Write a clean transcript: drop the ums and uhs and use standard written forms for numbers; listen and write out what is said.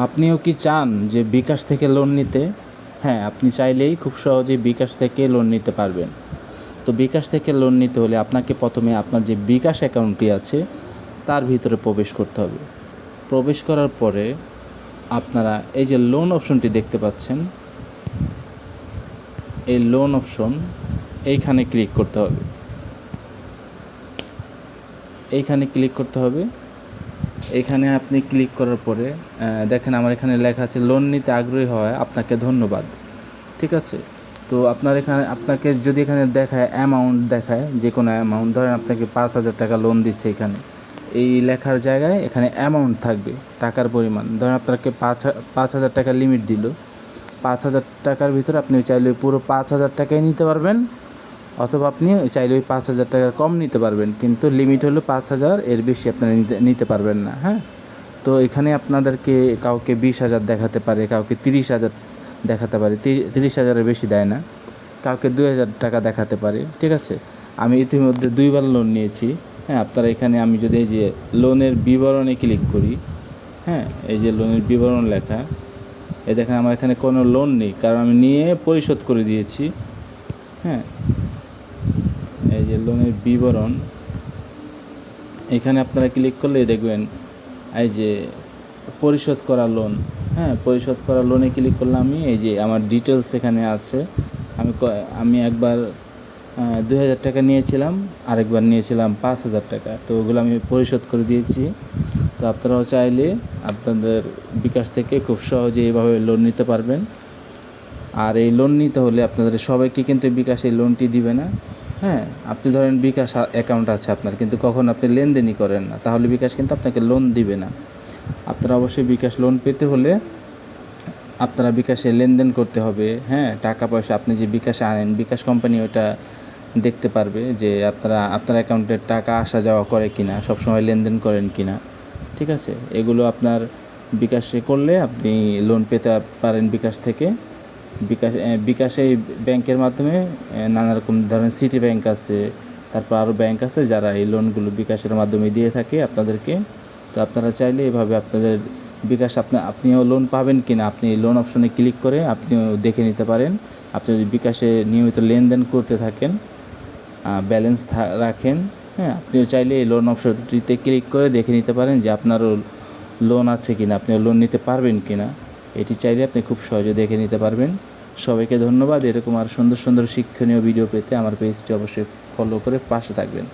আপনিও কি চান যে বিকাশ থেকে লোন নিতে? হ্যাঁ, আপনি চাইলেই খুব সহজেই বিকাশ থেকে লোন নিতে পারবেন। তো বিকাশ থেকে লোন নিতে হলে আপনাকে প্রথমে আপনার যে বিকাশ অ্যাকাউন্টটি আছে তার ভিতরে প্রবেশ করতে হবে। প্রবেশ করার পরে আপনারা এই যে লোন অপশনটি দেখতে পাচ্ছেন, এই লোন অপশন এইখানে ক্লিক করতে হবে। এইখানে ক্লিক করতে হবে। এখানে আপনি ক্লিক করার পরে দেখেন আমার এখানে লেখা আছে লোন নিতে আগ্রহী হওয়ায় আপনাকে ধন্যবাদ। ঠিক আছে, তো আপনার এখানে আপনাকে যদি এখানে দেখায় অ্যামাউন্ট দেখায়, যে কোনো অ্যামাউন্ট, ধরেন আপনাকে 5,000 টাকা লোন দিচ্ছে, এখানে এই লেখার জায়গায় এখানে অ্যামাউন্ট থাকবে, টাকার পরিমাণ। ধরেন আপনাকে 5,000 টাকা লিমিট দিল, 5,000 টাকার ভিতরে আপনি চাইলে পুরো 5,000 টাকাই নিতে পারবেন, অথবা আপনি চাইলে ওই 5,000 টাকার কম নিতে পারবেন, কিন্তু লিমিট হলো 5,000, এর বেশি আপনারা নিতে পারবেন না। হ্যাঁ, তো এখানে আপনাদেরকে কাউকে 20,000 দেখাতে পারে, কাউকে 30,000 দেখাতে পারে, 30,000-এর বেশি দেয় না, কাউকে 2,000 টাকা দেখাতে পারে। ঠিক আছে, আমি ইতিমধ্যে 2বার লোন নিয়েছি। হ্যাঁ, আপনারা এখানে আমি যদি এই যে লোনের বিবরণে ক্লিক করি, হ্যাঁ, এই যে লোনের বিবরণ লেখা, এই দেখেন আমার এখানে কোনো লোন নেই, কারণ আমি নিয়ে পরিশোধ করে দিয়েছি। হ্যাঁ, এই যে লোনের বিবরণ, এখানে আপনারা ক্লিক করলে দেখবেন এই যে পরিশোধ করা লোন। হ্যাঁ, পরিশোধ করা লোনে ক্লিক করলে আমি এই যে আমার ডিটেলস এখানে আছে। আমি একবার 2,000 টাকা নিয়েছিলাম, আরেকবার নিয়েছিলাম 5,000 টাকা, তো ওগুলো আমি পরিশোধ করে দিয়েছি। তো আপনারাও চাইলে আপনাদের বিকাশ থেকে খুব সহজে এইভাবে লোন নিতে পারবেন। আর এই লোন নিতে হলে আপনাদের সবাইকে কিন্তু বিকাশ এই লোনটি দিবে না। হ্যাঁ, আপনি ধরেন বিকাশ অ্যাকাউন্ট আছে আপনার, কিন্তু কখন আপনি লেনদেনই করেন না, তাহলে বিকাশ কিন্তু আপনাকে লোন দিবে না। আপনারা অবশ্যই বিকাশ লোন পেতে হলে আপনারা বিকাশে লেনদেন করতে হবে। হ্যাঁ, টাকা পয়সা আপনি যে বিকাশে আনেন, বিকাশ কোম্পানি ওটা দেখতে পারবে যে আপনার অ্যাকাউন্টে টাকা আসা যাওয়া করে কিনা, সবসময় লেনদেন করেন কিনা। ঠিক আছে, এগুলো আপনার বিকাশে করলে আপনি লোন পেতে পারেন বিকাশ থেকে। বিকাশে ব্যাংকের মাধ্যমে নানা রকম ধরেন সিটি ব্যাংক আছে, তারপর আরও ব্যাংক আছে যারা এই লোনগুলো বিকাশের মাধ্যমে দিয়ে থাকে আপনাদেরকে। তো আপনারা চাইলে এভাবে আপনাদের বিকাশ আপনিও লোন পাবেন কিনা আপনি এই লোন অপশনে ক্লিক করে আপনিও দেখে নিতে পারেন। আপনি যদি বিকাশে নিয়মিত লেনদেন করতে থাকেন, ব্যালেন্স রাখেন, হ্যাঁ, আপনিও চাইলে এই লোন অপশনটিতে ক্লিক করে দেখে নিতে পারেন যে আপনারও লোন আছে কিনা, আপনিও লোন নিতে পারবেন কিনা। এটি চাইলে আপনি খুব সহজে দেখে নিতে পারবেন। সবাইকে ধন্যবাদ। এরকম আর সুন্দর সুন্দর শিক্ষণীয় ভিডিও পেতে আমার পেজটি অবশ্যই ফলো করে পাশে থাকবেন।